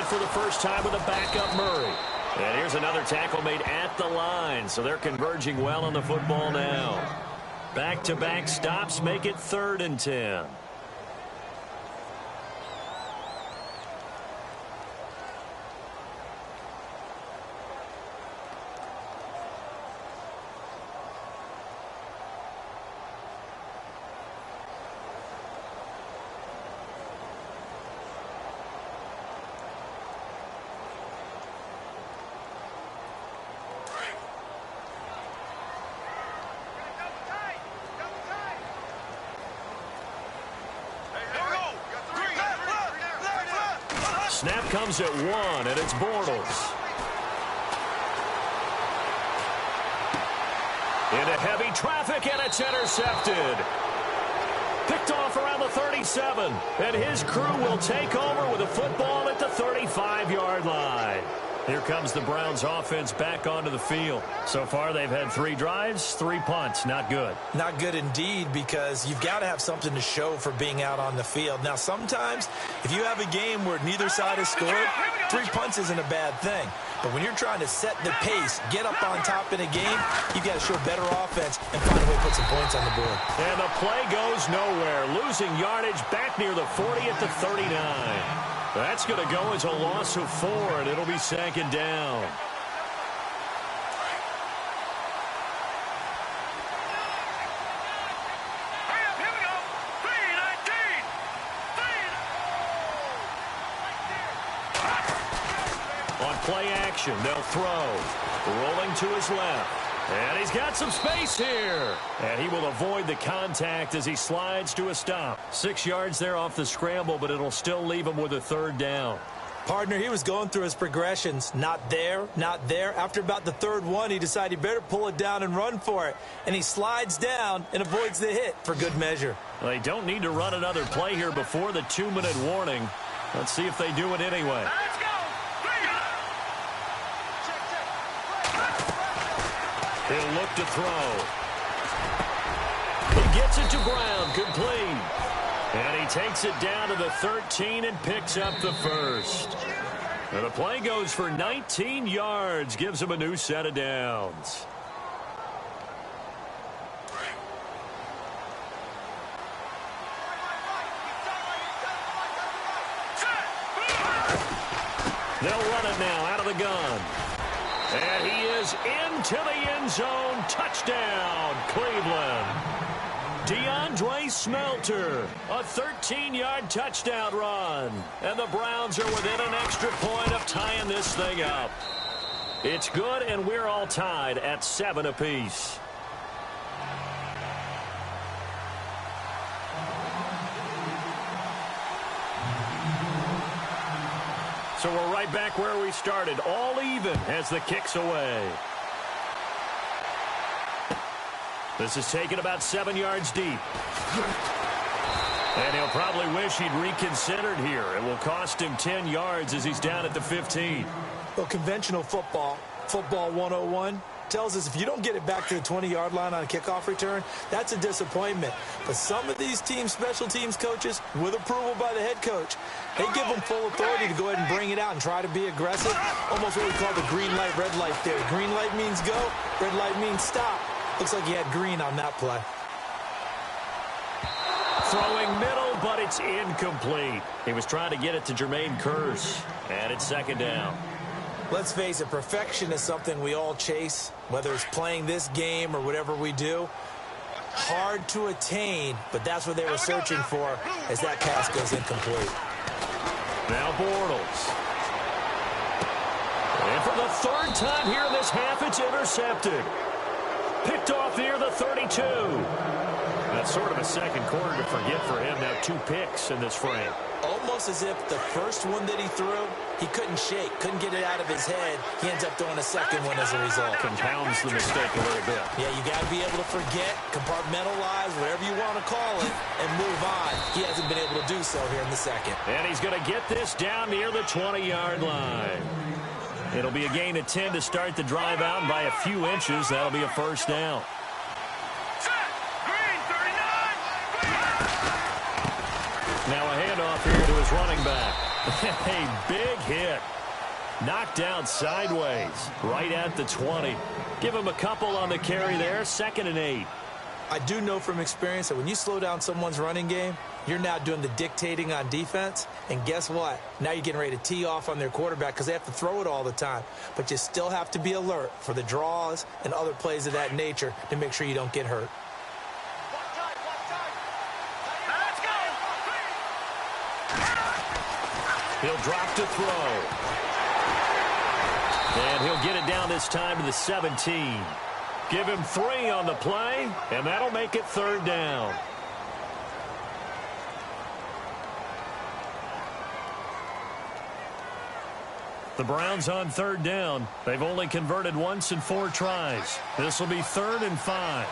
for the first time with a backup Murray. And here's another tackle made at the line, so they're converging well on the football now. Back-to-back stops make it 3rd and 10. Snap comes at 1, and it's Bortles. Into heavy traffic, and it's intercepted. Picked off around the 37, and his crew will take over with a football at the 35-yard line. Here comes the Browns offense back onto the field. So far, they've had 3 drives, 3 punts. Not good. Not good indeed, because you've got to have something to show for being out on the field. Now, sometimes, if you have a game where neither side has scored, 3 punts isn't a bad thing. But when you're trying to set the pace, get up on top in a game, you've got to show better offense and find a way to put some points on the board. And the play goes nowhere, losing yardage back near the 40 at the 39. That's going to go as a loss of 4, and it'll be 2nd down. On play action, they'll throw. Rolling to his left. And he's got some space here. And he will avoid the contact as he slides to a stop. 6 yards there off the scramble, but it'll still leave him with a 3rd down. Partner, he was going through his progressions. Not there, not there. After about the 3rd one, he decided he better pull it down and run for it. And he slides down and avoids the hit for good measure. Well, they don't need to run another play here before the 2-minute warning. Let's see if they do it anyway. He'll look to throw. He gets it to Brown, complete. And he takes it down to the 13 and picks up the 1st. And the play goes for 19 yards, gives him a new set of downs. They'll run it now out of the gun. And he is into the end zone. Touchdown, Cleveland. DeAndre Smelter, a 13-yard touchdown run. And the Browns are within an extra point of tying this thing up. It's good, and we're all tied at 7 apiece. So we're right back where we started, all even as the kick's away. This is taken about 7 yards deep. And he'll probably wish he'd reconsidered here. It will cost him 10 yards as he's down at the 15. Well, conventional football 101, tells us if you don't get it back to the 20-yard line on a kickoff return, that's a disappointment. But some of these teams, special teams coaches, with approval by the head coach, they give them full authority to go ahead and bring it out and try to be aggressive. Almost what we call the green light, red light theory. Green light means go, red light means stop. Looks like he had green on that play. Throwing middle, but it's incomplete. He was trying to get it to Jermaine Kearse, and it's 2nd down. Let's face it, perfection is something we all chase, whether it's playing this game or whatever we do. Hard to attain, but that's what they were searching for as that pass goes incomplete. Now Bortles. And for the 3rd time here in this half, it's intercepted. Picked off near the 32. That's sort of a second quarter to forget for him. Now 2 picks in this frame. Almost as if the first one that he threw, he couldn't shake, couldn't get it out of his head. He ends up throwing a second one as a result. Compounds the mistake a little bit. Yeah, you got to be able to forget, compartmentalize, whatever you want to call it, and move on. He hasn't been able to do so here in the second. And he's going to get this down near the 20-yard line. It'll be a gain of 10 to start the drive out, and by a few inches, that'll be a 1st down. Now a handoff here to his running back. A big hit. Knocked out sideways, right at the 20. Give him a couple on the carry there, 2nd and 8. I do know from experience that when you slow down someone's running game, you're now doing the dictating on defense. And guess what? Now you're getting ready to tee off on their quarterback because they have to throw it all the time. But you still have to be alert for the draws and other plays of that nature to make sure you don't get hurt. He'll drop to throw. And he'll get it down this time to the 17. Give him 3 on the play, and that'll make it 3rd down. The Browns on 3rd down. They've only converted once in 4 tries. This will be 3rd and 5.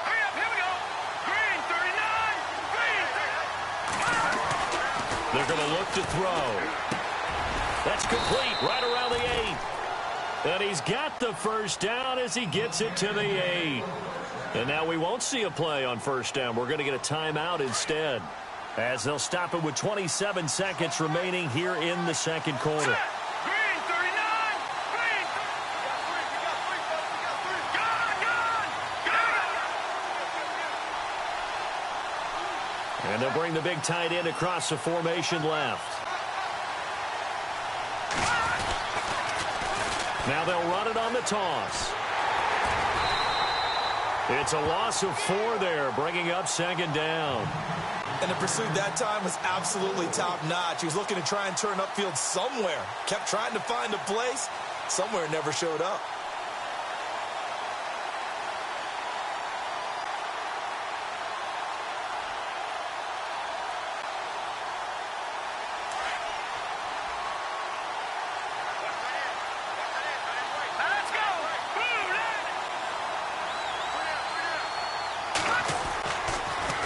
They're going to look to throw. That's complete right around the 8. And he's got the 1st down as he gets it to the 8. And now we won't see a play on 1st down. We're going to get a timeout instead, as they'll stop it with 27 seconds remaining here in the 2nd quarter. And they'll bring the big tight end across the formation left. Now they'll run it on the toss. It's a loss of 4 there, bringing up 2nd down. And the pursuit that time was absolutely top-notch. He was looking to try and turn upfield somewhere. Kept trying to find a place. Somewhere never showed up.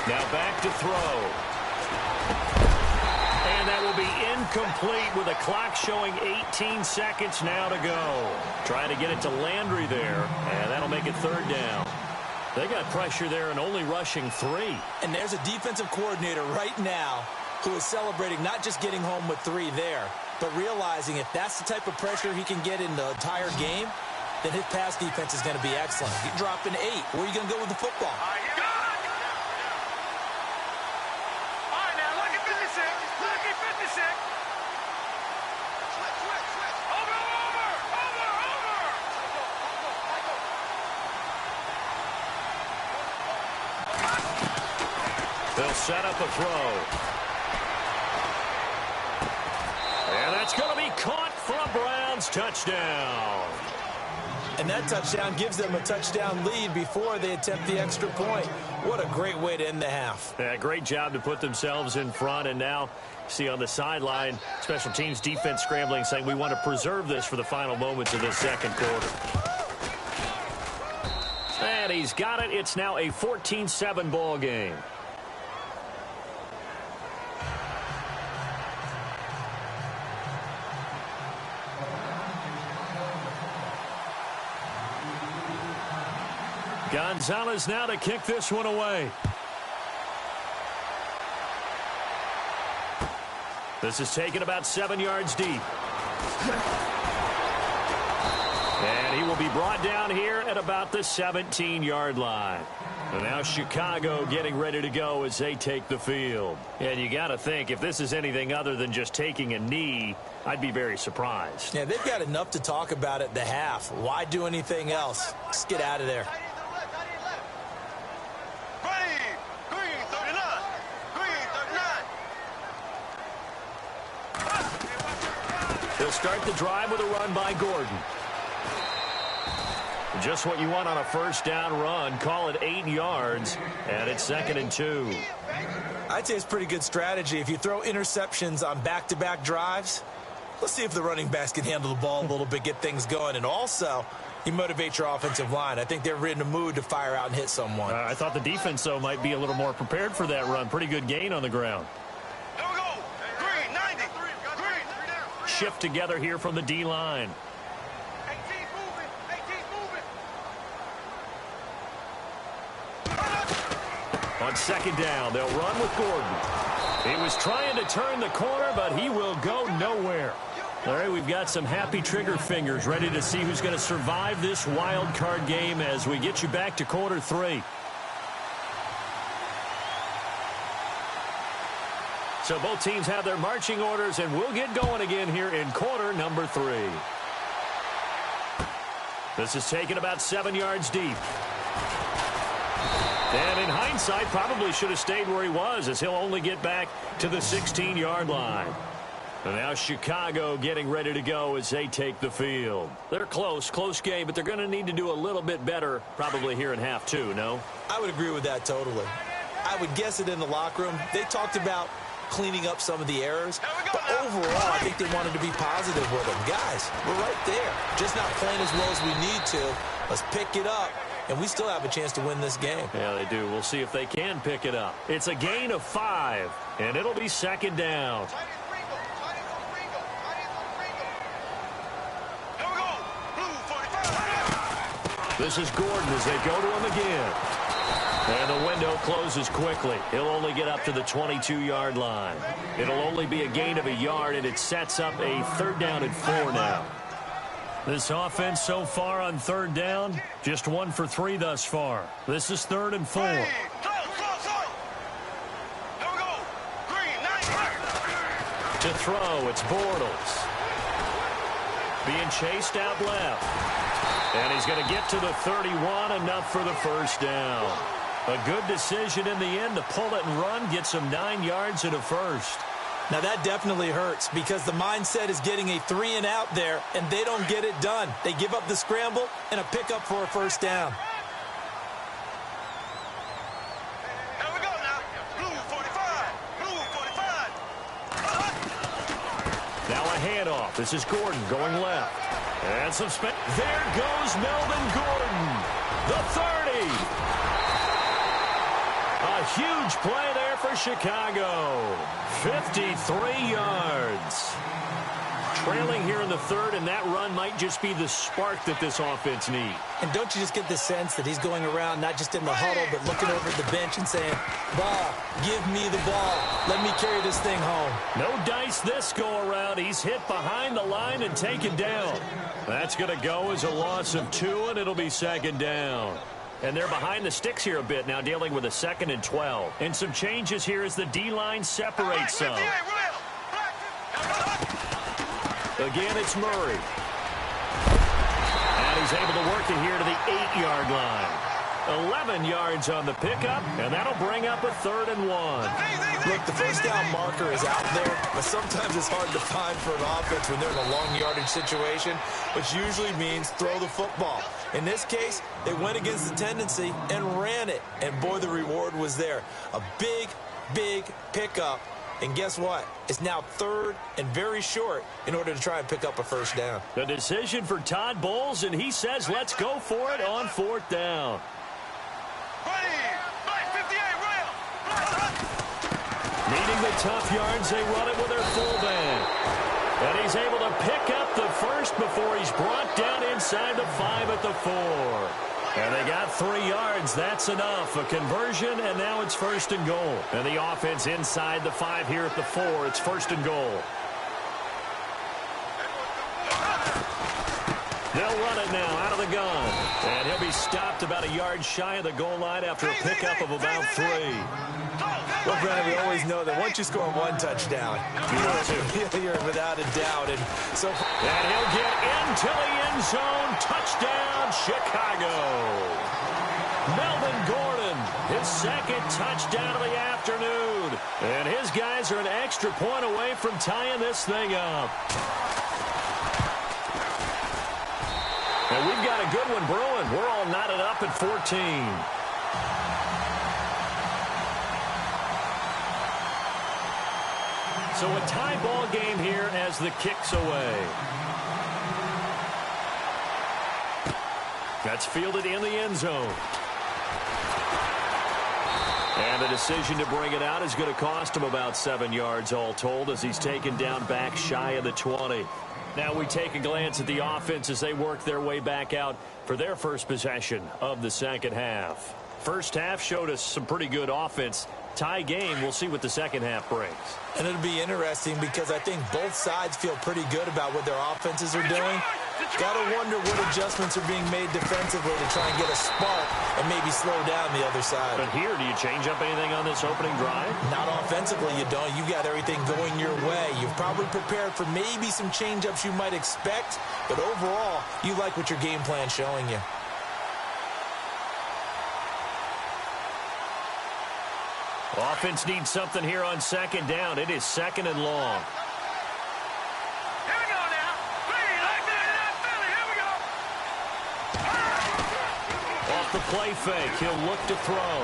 Now back to throw. And that will be incomplete with a clock showing 18 seconds now to go. Trying to get it to Landry there, and that'll make it 3rd down. They got pressure there and only rushing 3. And there's a defensive coordinator right now who is celebrating not just getting home with 3 there, but realizing if that's the type of pressure he can get in the entire game, then his pass defense is going to be excellent. You drop an 8. Where are you going to go with the football? They'll set up a throw. And that's going to be caught for a Browns touchdown. And that touchdown gives them a touchdown lead before they attempt the extra point. What a great way to end the half. Yeah, great job to put themselves in front. And now, see on the sideline, special teams defense scrambling, saying we want to preserve this for the final moments of this 2nd quarter. And he's got it. It's now a 14-7 ball game. Gonzalez now to kick this one away. This is taken about 7 yards deep. And he will be brought down here at about the 17-yard line. And now Chicago getting ready to go as they take the field. And you got to think, if this is anything other than just taking a knee, I'd be very surprised. Yeah, they've got enough to talk about at the half. Why do anything else? Just get out of there. They'll start the drive with a run by Gordon. Just what you want on a 1st down run. Call it 8 yards, and it's 2nd and 2. I'd say it's pretty good strategy. If you throw interceptions on back-to-back drives, let's see if the running backs can handle the ball a little bit, get things going, and also you motivate your offensive line. I think they're in a mood to fire out and hit someone. I thought the defense, though, might be a little more prepared for that run. Pretty good gain on the ground. Shift together here from the D-line. On 2nd down, they'll run with Gordon. He was trying to turn the corner, but he will go nowhere. All right, we've got some happy trigger fingers ready to see who's going to survive this wild card game as we get you back to quarter 3. So both teams have their marching orders, and we'll get going again here in quarter number 3. This is taken about 7 yards deep. And in hindsight, probably should have stayed where he was, as he'll only get back to the 16-yard line. And now Chicago getting ready to go as they take the field. They're close game, but they're going to need to do a little bit better probably here in half 2, no? I would agree with that totally. I would guess it in the locker room. They talked about cleaning up some of the errors, but overall, I think they wanted to be positive with them. Guys, we're right there. Just not playing as well as we need to. Let's pick it up, and we still have a chance to win this game. Yeah, they do. We'll see if they can pick it up. It's a gain of 5, and it'll be second down. This is Gordon as they go to him again. And the window closes quickly. He'll only get up to the 22-yard line. It'll only be a gain of a yard, and it sets up a 3rd down and 4 now. This offense so far on 3rd down, just 1 for 3 thus far. This is 3rd and 4. To throw, it's Bortles. Being chased out left. And he's going to get to the 31, enough for the 1st down. A good decision in the end to pull it and run, get some 9 yards and a 1st. Now that definitely hurts because the mindset is getting a 3 and out there, and they don't get it done. They give up the scramble and a pickup for a 1st down. Here we go now. Blue 45. Blue 45. Now a handoff. This is Gordon going left. And some spin. There goes Melvin Gordon. The 30. A huge play there for Chicago. 53 yards. Trailing here in the 3rd, and that run might just be the spark that this offense needs. And don't you just get the sense that he's going around not just in the huddle, but looking over at the bench and saying, ball, give me the ball. Let me carry this thing home. No dice this go around. He's hit behind the line and taken down. That's going to go as a loss of 2, and it'll be 2nd down. And they're behind the sticks here a bit now, dealing with a 2nd and 12. And some changes here as the D-line separates some. Again, it's Murray. And he's able to work it here to the 8-yard line. 11 yards on the pickup, and that'll bring up a 3rd and 1. Look, the 1st down marker is out there, but sometimes it's hard to find for an offense when they're in a long yardage situation, which usually means throw the football. In this case, they went against the tendency and ran it, and boy, the reward was there. A big, big pickup. And guess what? It's now 3rd and very short in order to try and pick up a 1st down. The decision for Todd Bowles, and he says let's go for it on 4th down. Needing the tough yards, they run it with their fullback. And he's able to pick up the 1st before he's brought down inside the 5 at the 4. And they got 3 yards. That's enough. A conversion, and now it's 1st and goal. And the offense inside the 5 here at the 4. It's 1st and goal. They'll run it now out of the gun. And he'll be stopped about a yard shy of the goal line after a pickup of about 3. Well, Brandon, we always know that once you score 1 touchdown, you're without a doubt. And he'll get into the end zone. Touchdown, Chicago. Melvin Gordon, his 2nd touchdown of the afternoon. And his guys are an extra point away from tying this thing up. And we've got a good one brewing. We're all knotted up at 14. So a tie ball game here as the kick's away. That's fielded in the end zone. And the decision to bring it out is going to cost him about 7 yards all told as he's taken down back shy of the 20. Now we take a glance at the offense as they work their way back out for their first possession of the 2nd half. First half showed us some pretty good offense. Tie game. We'll see what the second half brings. And it'll be interesting because I think both sides feel pretty good about what their offenses are doing. Got to wonder what adjustments are being made defensively to try and get a spark and maybe slow down the other side. But here, do you change up anything on this opening drive? Not offensively, you don't. You got everything going your way. You've probably prepared for maybe some change-ups you might expect, but overall, you like what your game plan's showing you. Offense needs something here on second down. It is second and long. Here we go now. Hey, like that, Philly. Here we go. Off the play fake, he'll look to throw.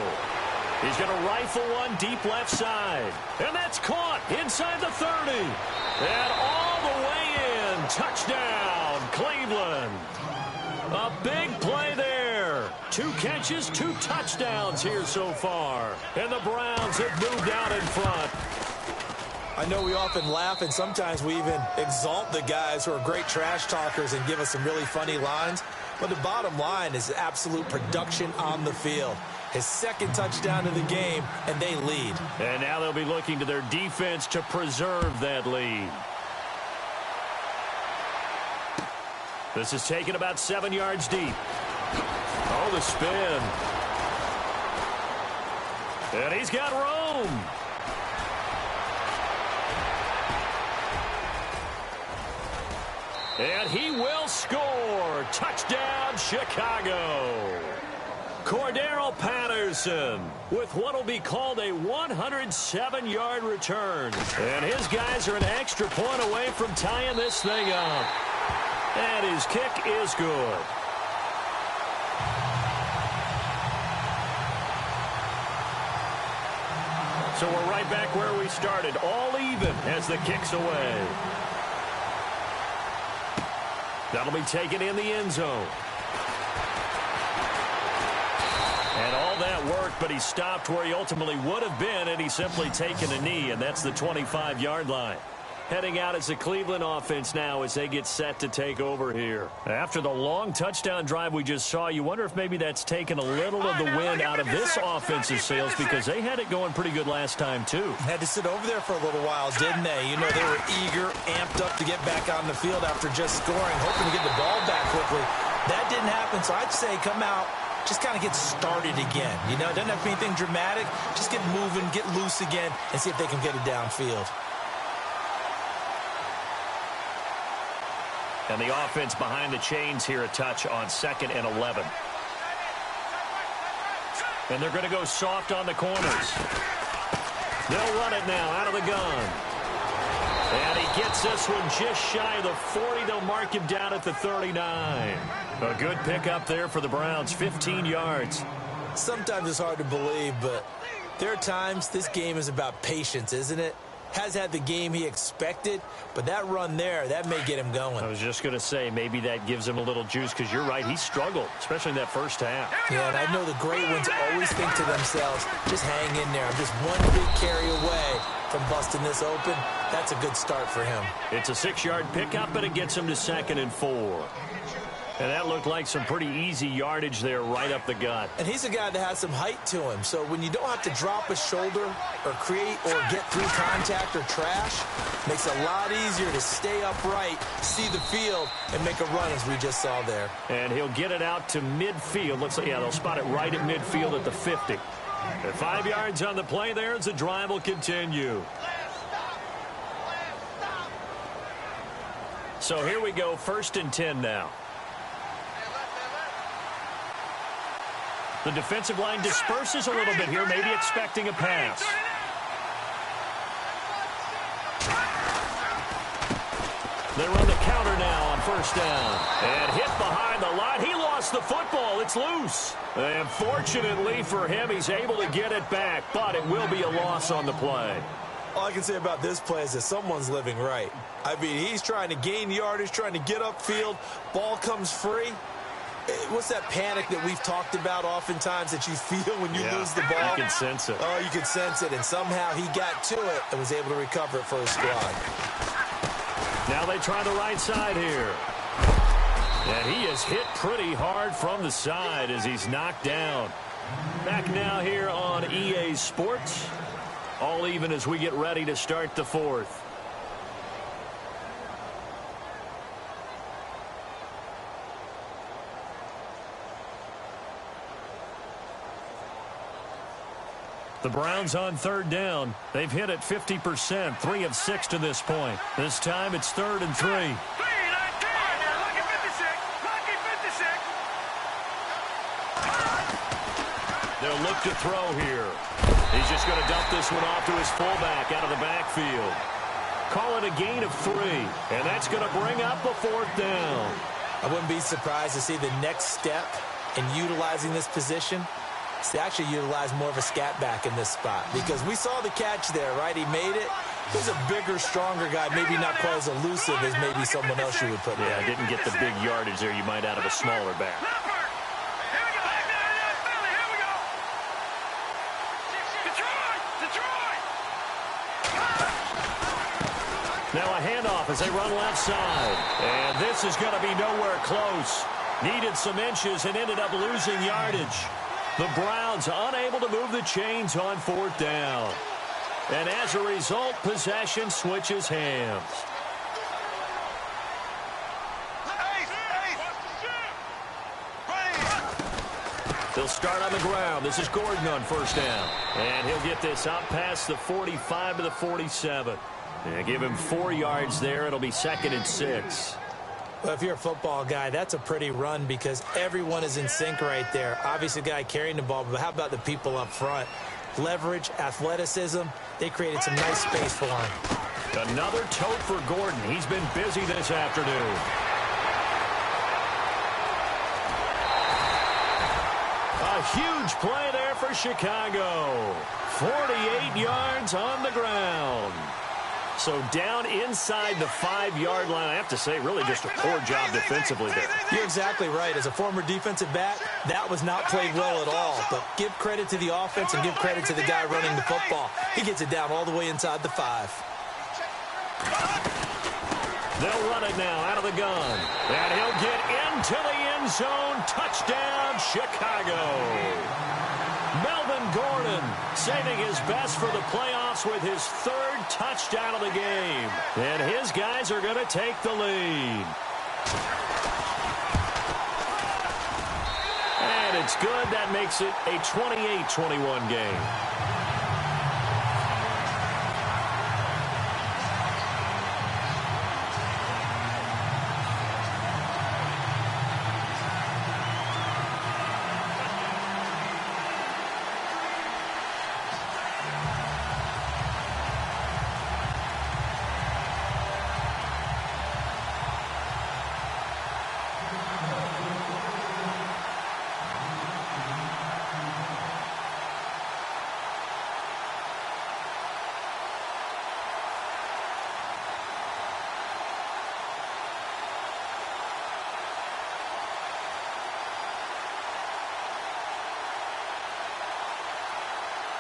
He's going to rifle one deep left side. And that's caught inside the 30. And all the way in. Touchdown, Cleveland. A big play there. 2 catches, 2 touchdowns here so far. And the Browns have moved out in front. I know we often laugh, and sometimes we even exalt the guys who are great trash talkers and give us some really funny lines. But the bottom line is absolute production on the field. His second touchdown of the game, and they lead. And now they'll be looking to their defense to preserve that lead. This is taken about 7 yards deep. Oh, the spin. And he's got room. And he will score. Touchdown, Chicago. Cordero Patterson with what will be called a 107-yard return. And his guys are an extra point away from tying this thing up. And his kick is good. So we're right back where we started, all even as the kick's away. That'll be taken in the end zone. And all that worked, but he stopped where he ultimately would have been, and he's simply taken a knee, and that's the 25-yard line. Heading out as the Cleveland offense now as they get set to take over here. After the long touchdown drive we just saw, you wonder if maybe that's taken a little of the wind out of this offense's sails because they had it going pretty good last time, too. Had to sit over there for a little while, didn't they? You know, they were eager, amped up to get back on the field after just scoring, hoping to get the ball back quickly. That didn't happen, so I'd say come out, just kind of get started again. You know, it doesn't have to be anything dramatic. Just get moving, get loose again, and see if they can get it downfield. And the offense behind the chains here a touch on 2nd and 11. And they're going to go soft on the corners. They'll run it now out of the gun. And he gets this one just shy of the 40. They'll mark him down at the 39. A good pickup there for the Browns, 15 yards. Sometimes it's hard to believe, but there are times this game is about patience, isn't it? Has had the game he expected, but that run there, that may get him going. I was just going to say, maybe that gives him a little juice, because you're right, he struggled, especially in that first half. Yeah, and I know the great ones always think to themselves, just hang in there. I'm just one big carry away from busting this open. That's a good start for him. It's a 6-yard pickup, and it gets him to 2nd and 4. And that looked like some pretty easy yardage there right up the gut. And he's a guy that has some height to him, so when you don't have to drop a shoulder or create or get through contact or trash, makes it a lot easier to stay upright, see the field, and make a run as we just saw there. And he'll get it out to midfield. Looks like, yeah, they'll spot it right at midfield at the 50. At 5 yards on the play there as the drive will continue. So here we go, 1st and 10 now. The defensive line disperses a little bit here, maybe expecting a pass. They run the counter now on 1st down. And hit behind the line. He lost the football. It's loose. And fortunately for him, he's able to get it back, but it will be a loss on the play. All I can say about this play is that someone's living right. I mean, he's trying to gain yardage, trying to get upfield. Ball comes free. What's that panic that we've talked about oftentimes that you feel when you lose the ball? You can sense it. Oh, you can sense it, and somehow he got to it and was able to recover it for his squad. Now they try the right side here. And he is hit pretty hard from the side as he's knocked down. Back now here on EA Sports. All even as we get ready to start the fourth. The Browns on third down. They've hit it 50%, 3 of 6 to this point. This time it's 3rd and 3. They'll look to throw here. He's just going to dump this one off to his fullback out of the backfield. Call it a gain of 3, and that's going to bring up a 4th down. I wouldn't be surprised to see the next step in utilizing this position. They actually utilize more of a scat back in this spot because we saw the catch there, right? He made it. He's a bigger, stronger guy, maybe not quite as elusive as maybe someone else you would put there. Yeah, didn't get the big yardage there you might out of a smaller back. Now a handoff as they run left side. And this is going to be nowhere close. Needed some inches and ended up losing yardage. The Browns unable to move the chains on 4th down. And as a result, possession switches hands. They'll start on the ground. This is Gordon on 1st down. And he'll get this out past the 45 to the 47. And give him 4 yards there. It'll be 2nd and 6. Well, if you're a football guy, that's a pretty run because everyone is in sync right there. Obviously, the guy carrying the ball, but how about the people up front? Leverage, athleticism, they created some nice space for him. Another tote for Gordon. He's been busy this afternoon. A huge play there for Chicago. 48 yards on the ground. So down inside the 5-yard line. I have to say, really just a poor job defensively there. You're exactly right. As a former defensive back, that was not played well at all. But give credit to the offense and give credit to the guy running the football. He gets it down all the way inside the 5. They'll run it now out of the gun. And he'll get into the end zone. Touchdown, Chicago. Melvin Gordon saving his best for the playoffs with his 3rd touchdown of the game. And his guys are going to take the lead. And it's good. That makes it a 28-21 game.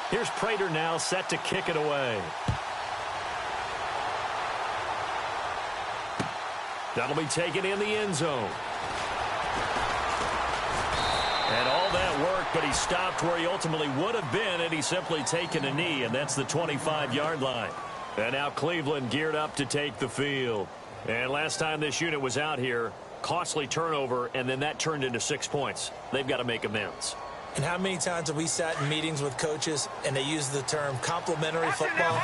Here's Prater now set to kick it away. That'll be taken in the end zone. And all that work, but he stopped where he ultimately would have been had he simply taken a knee, and that's the 25-yard line. And now Cleveland geared up to take the field. And last time this unit was out here, costly turnover, and then that turned into 6 points. They've got to make amends. And how many times have we sat in meetings with coaches and they use the term complementary football?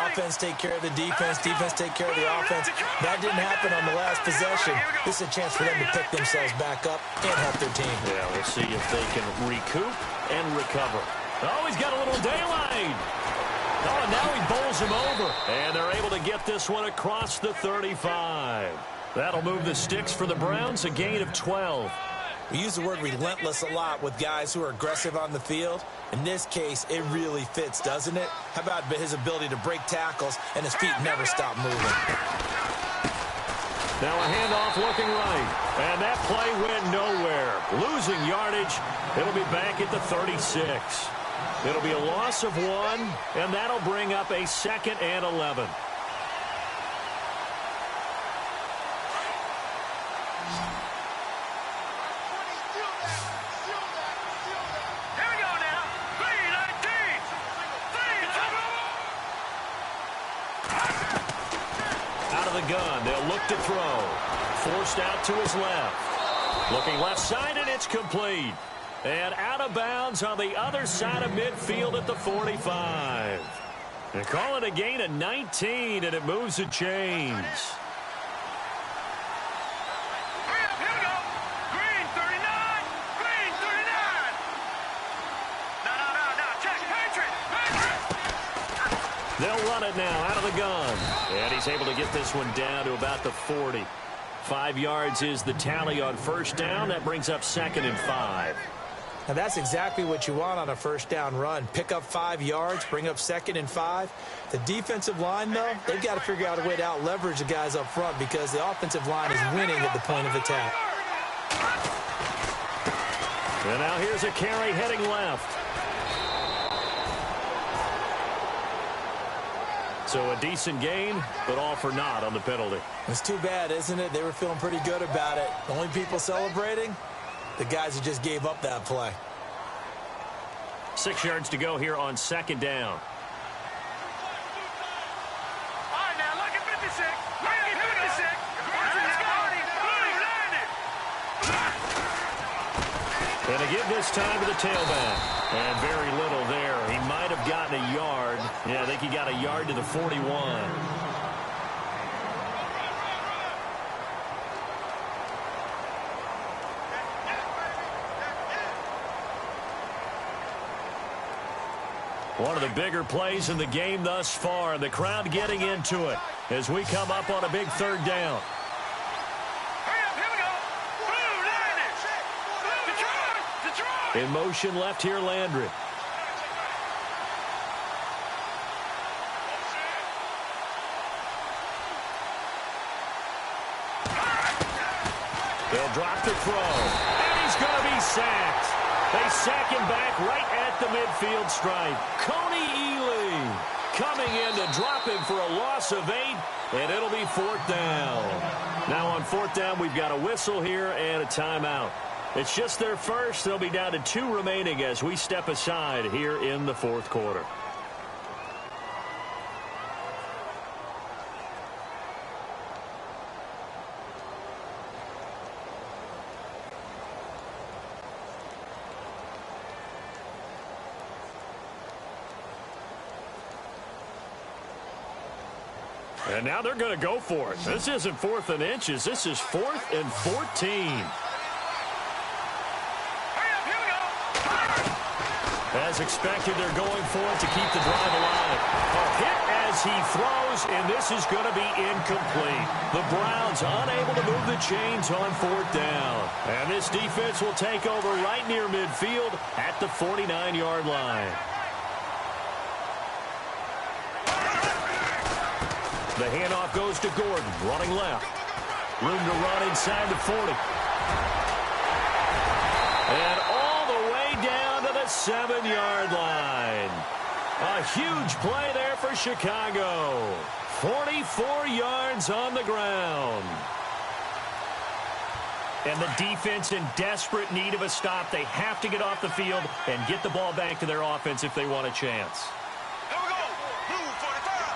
Offense take care of the defense, defense take care of the offense. That didn't happen on the last possession. This is a chance for them to pick themselves back up and help their team. Yeah, we'll see if they can recoup and recover. Oh, he's got a little daylight. Oh, and now he bowls him over. And they're able to get this one across the 35. That'll move the sticks for the Browns, a gain of 12. We use the word relentless a lot with guys who are aggressive on the field. In this case, it really fits, doesn't it? How about his ability to break tackles and his feet never stop moving? Now a handoff looking right. And that play went nowhere. Losing yardage. It'll be back at the 36. It'll be a loss of 1, and that'll bring up a 2nd and 11. Here we gun. They'll look to throw. Forced out to his left. Looking left side, and it's complete. And out of bounds on the other side of midfield at the 45. They call it a gain of 19, and it moves the chains. Here we go. Green 39. Green 39. No. Check. Patriot. They'll run it now out of the gun. And he's able to get this one down to about the 40. 5 yards is the tally on first down. That brings up 2nd and 5. Now, that's exactly what you want on a first down run. Pick up 5 yards, bring up 2nd and 5. The defensive line, though, they've got to figure out a way to out-leverage the guys up front because the offensive line is winning at the point of attack. And now here's a carry heading left. So a decent gain, but all for naught on the penalty. It's too bad, isn't it? They were feeling pretty good about it. The only people celebrating, the guys who just gave up that play. 6 yards to go here on 2nd down. All right, now look at 56. Look at 56. Let's go. And to give this time to the tailback. And very little there. He might have gotten a yard. Yeah, I think he got a yard to the 41. One of the bigger plays in the game thus far. The crowd getting into it as we come up on a big 3rd down. In motion left here, Landry. They'll drop the throw. And he's going to be sacked. They sack him back right at the midfield stripe. Coney Ely coming in to drop him for a loss of 8, and it'll be 4th down. Now on 4th down, we've got a whistle here and a timeout. It's just their first. They'll be down to 2 remaining as we step aside here in the 4th quarter. And now they're going to go for it. This isn't 4th and inches. This is 4th and 14. As expected, they're going for it to keep the drive alive. A hit as he throws, and this is going to be incomplete. The Browns unable to move the chains on 4th down. And this defense will take over right near midfield at the 49-yard line. The handoff goes to Gordon, running left. Room to run inside the 40. And all the way down to the 7-yard line. A huge play there for Chicago. 44 yards on the ground. And the defense in desperate need of a stop. They have to get off the field and get the ball back to their offense if they want a chance. Here we go. Blue 45.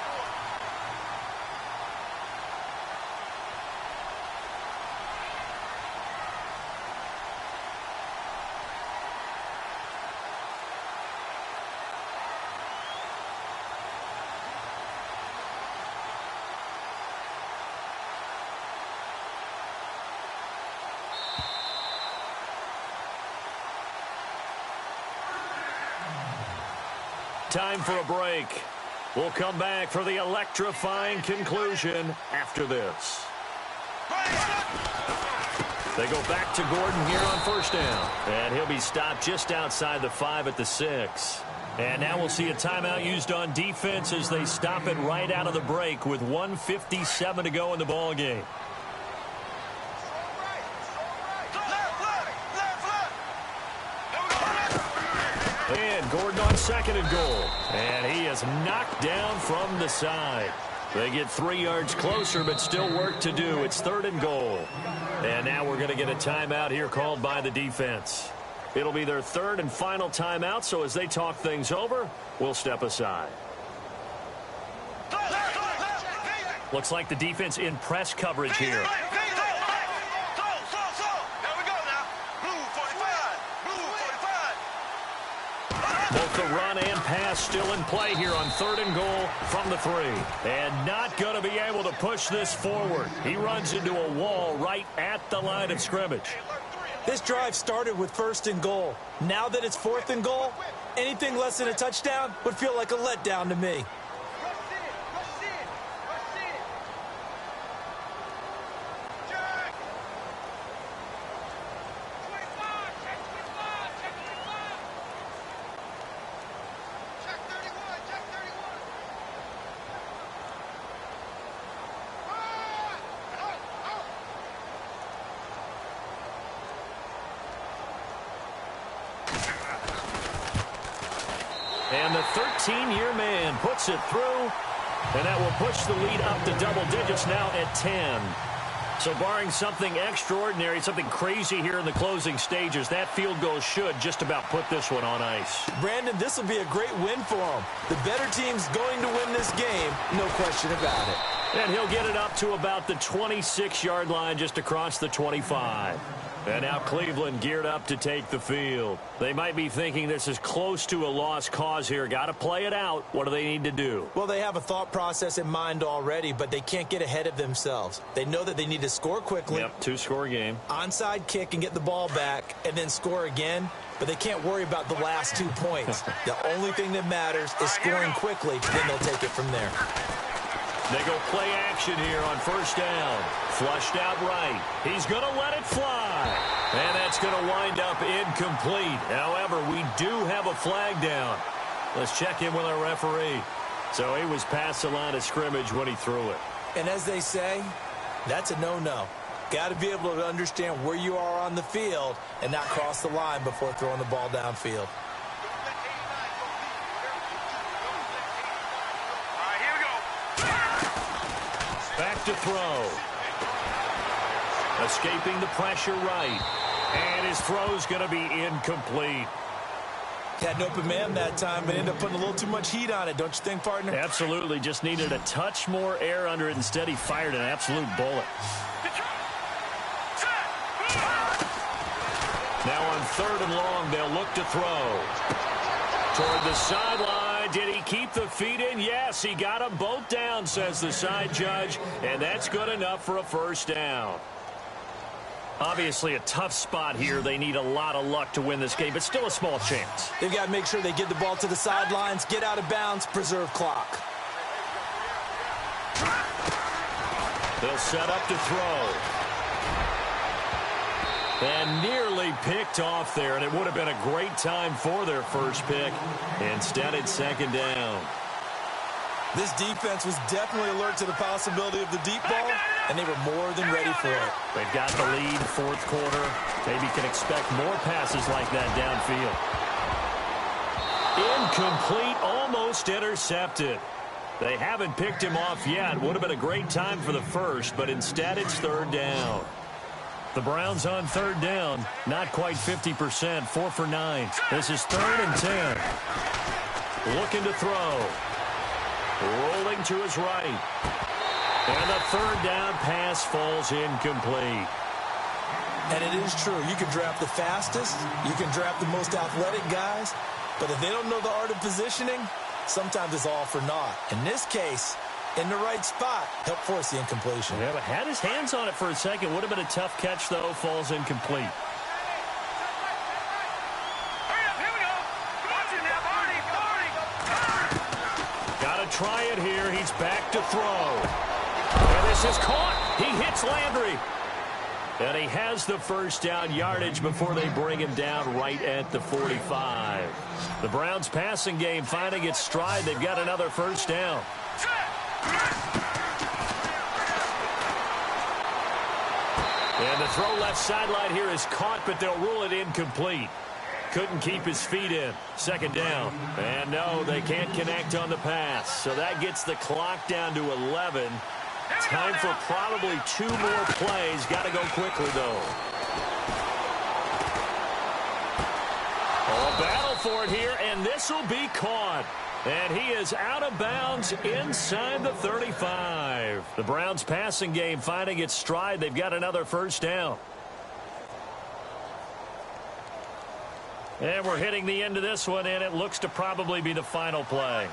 Time for a break. We'll come back for the electrifying conclusion after this. They go back to Gordon here on 1st down. And he'll be stopped just outside the 5 at the 6. And now we'll see a timeout used on defense as they stop it right out of the break with 1:57 to go in the ball game. And Gordon on 2nd and goal. And he is knocked down from the side. They get 3 yards closer, but still work to do. It's 3rd and goal. And now we're going to get a timeout here called by the defense. It'll be their 3rd and final timeout, so as they talk things over, we'll step aside. Looks like the defense in press coverage here. Both the run and pass still in play here on 3rd and goal from the 3. And not going to be able to push this forward. He runs into a wall right at the line of scrimmage. This drive started with 1st and goal. Now that it's 4th and goal, anything less than a touchdown would feel like a letdown to me. And the 13-year man puts it through, and that will push the lead up to double digits now at 10. So barring something extraordinary, something crazy here in the closing stages, that field goal should just about put this one on ice. Brandon, this will be a great win for him. The better team's going to win this game, no question about it. And he'll get it up to about the 26-yard line, just across the 25. And now Cleveland geared up to take the field. They might be thinking this is close to a lost cause here. Got to play it out. What do they need to do? Well, they have a thought process in mind already, but they can't get ahead of themselves. They know that they need to score quickly. Yep, 2-score game. Onside kick and get the ball back and then score again. But they can't worry about the last 2 points. The only thing that matters is scoring quickly. Then they'll take it from there. They go play action here on 1st down. Flushed out right. He's going to let it fly. And that's going to wind up incomplete. However, we do have a flag down. Let's check in with our referee. So he was past the line of scrimmage when he threw it. And as they say, that's a no-no. Got to be able to understand where you are on the field and not cross the line before throwing the ball downfield. Back to throw. Escaping the pressure right. And his throw's going to be incomplete. Had an open man that time, but ended up putting a little too much heat on it, don't you think, partner? Absolutely. Just needed a touch more air under it. Instead, he fired an absolute bullet. Now on 3rd and long, they'll look to throw. Toward the sideline. Did he keep the feet in? Yes, he got them both down, says the side judge. And that's good enough for a 1st down. Obviously a tough spot here. They need a lot of luck to win this game, but still a small chance. They've got to make sure they get the ball to the sidelines, get out of bounds, preserve clock. They'll set up to throw. And nearly picked off there, and it would have been a great time for their first pick. Instead, it's 2nd down. This defense was definitely alert to the possibility of the deep ball, and they were more than ready for it. They've got the lead, 4th quarter. Maybe can expect more passes like that downfield. Incomplete, almost intercepted. They haven't picked him off yet. Would have been a great time for the first, but instead it's 3rd down. The Browns on 3rd down, not quite 50%, 4 for 9. This is 3rd and 10. Looking to throw. Rolling to his right. And the 3rd down pass falls incomplete. And it is true. You can draft the fastest. You can draft the most athletic guys. But if they don't know the art of positioning, sometimes it's all for naught. In this case, in the right spot, help force the incompletion. Yeah, but had his hands on it for a second. Would have been a tough catch, though. Falls incomplete. Try it here. He's back to throw. And this is caught. He hits Landry. And he has the 1st down yardage before they bring him down right at the 45. The Browns passing game finding its stride. They've got another 1st down. And the throw left sideline here is caught, but they'll rule it incomplete. Couldn't keep his feet in. 2nd down. And no, they can't connect on the pass. So that gets the clock down to 11. Time for probably 2 more plays. Got to go quickly, though. Oh, a battle for it here, and this will be caught. And he is out of bounds inside the 35. The Browns passing game finding its stride. They've got another first down. And we're hitting the end of this one, and it looks to probably be the final play.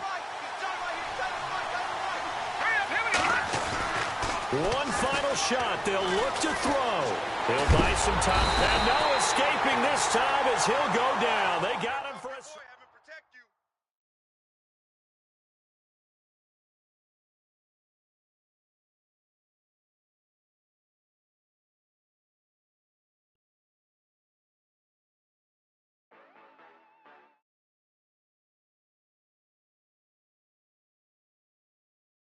One final shot. They'll look to throw. He'll buy some time. And no escaping this time as he'll go down. They got him.